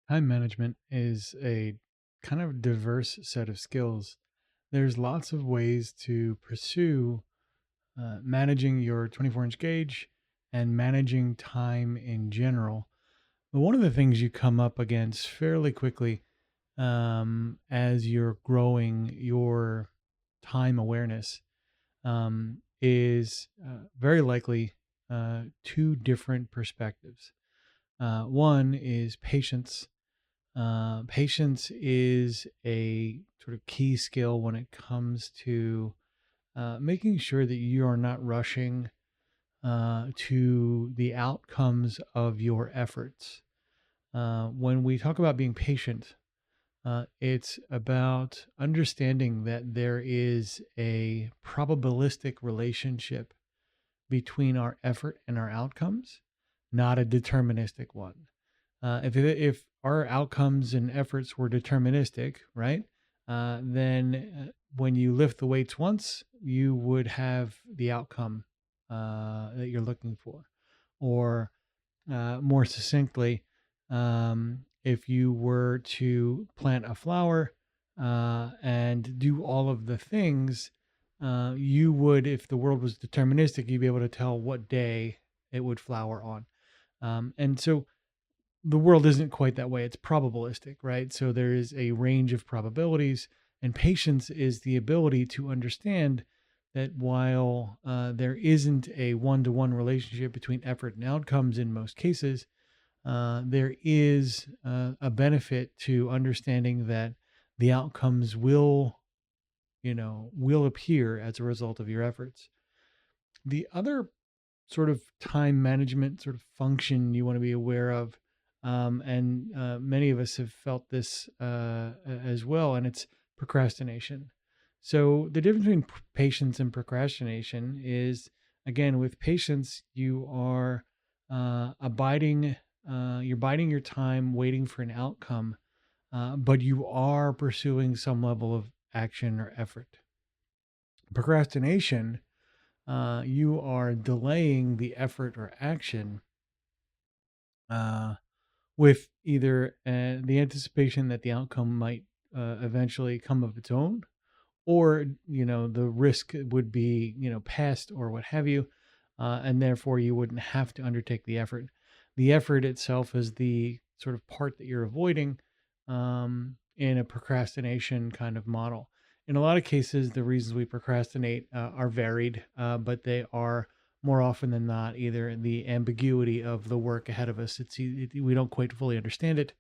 Time management is a kind of diverse set of skills. There's lots of ways to pursue managing your 24-inch gauge and managing time in general. But one of the things you come up against fairly quickly as you're growing your time awareness is very likely two different perspectives. One is patience. Patience is a sort of key skill when it comes to making sure that you are not rushing to the outcomes of your efforts. When we talk about being patient, it's about understanding that there is a probabilistic relationship between our effort and our outcomes, not a deterministic one. If our outcomes and efforts were deterministic, right, then when you lift the weights once, you would have the outcome that you're looking for. Or more succinctly, if you were to plant a flower and do all of the things, you would, if the world was deterministic, you'd be able to tell what day it would flower on. And so the world isn't quite that way. It's probabilistic, right? So there is a range of probabilities, and patience is the ability to understand that while there isn't a one-to-one relationship between effort and outcomes in most cases, there is a benefit to understanding that the outcomes will appear as a result of your efforts. The other sort of time management sort of function you want to be aware of. And many of us have felt this as well, and it's procrastination. So the difference between patience and procrastination is, again, with patience, you are you're biding your time, waiting for an outcome, but you are pursuing some level of action or effort. Procrastination, you are delaying the effort or action uh, with either the anticipation that the outcome might eventually come of its own, or the risk would be past or what have you, and therefore you wouldn't have to undertake the effort. The effort itself is the sort of part that you're avoiding in a procrastination kind of model. In a lot of cases, the reasons we procrastinate are varied, but they are more often than not either the ambiguity of the work ahead of us. We don't quite fully understand it,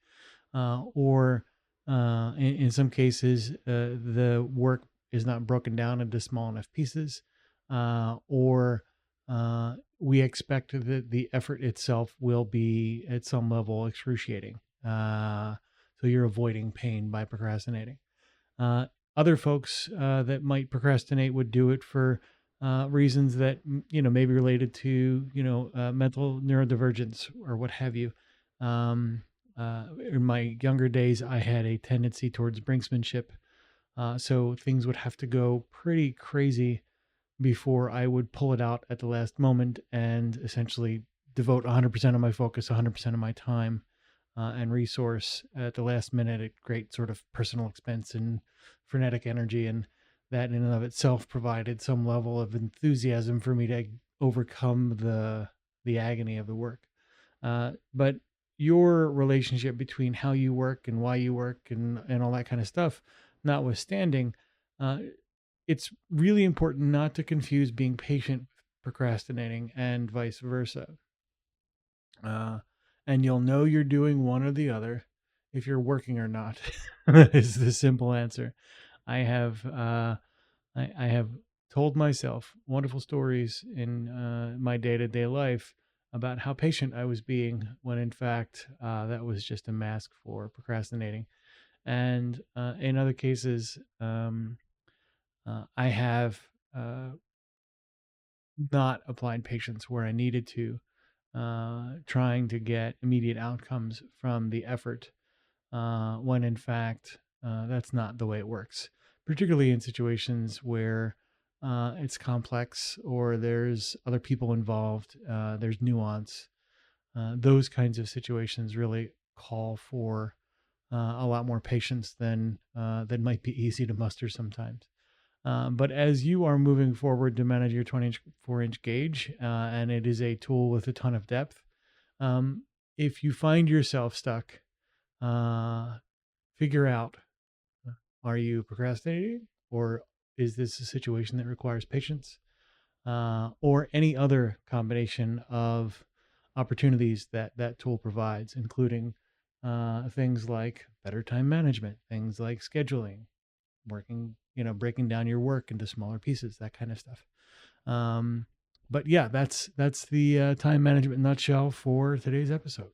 or in some cases, the work is not broken down into small enough pieces, or we expect that the effort itself will be at some level excruciating. So you're avoiding pain by procrastinating. Uh, Other folks that might procrastinate would do it for reasons that may be related to mental neurodivergence or what have you. In my younger days, I had a tendency towards brinksmanship, so things would have to go pretty crazy before I would pull it out at the last moment and essentially devote 100% of my focus, 100% of my time and resource at the last minute at great sort of personal expense and frenetic energy. And that in and of itself provided some level of enthusiasm for me to overcome the agony of the work. But your relationship between how you work and why you work and all that kind of stuff, notwithstanding, uh, it's really important not to confuse being patient with procrastinating and vice versa. Uh, and you'll know you're doing one or the other if you're working or not, is the simple answer. I have I have told myself wonderful stories in my day-to-day life about how patient I was being when in fact that was just a mask for procrastinating. And in other cases, I have uh, not applied patience where I needed to, trying to get immediate outcomes from the effort, when in fact that's not the way it works, particularly in situations where it's complex or there's other people involved, there's nuance. Those kinds of situations really call for a lot more patience than might be easy to muster sometimes. But as you are moving forward to manage your 24-inch gauge, and it is a tool with a ton of depth, um, if you find yourself stuck, uh, figure out, uh, are you procrastinating, or is this a situation that requires patience, or any other combination of opportunities that that tool provides, including things like better time management, things like scheduling, working, breaking down your work into smaller pieces, that kind of stuff. Um, but yeah, that's the time management nutshell for today's episode.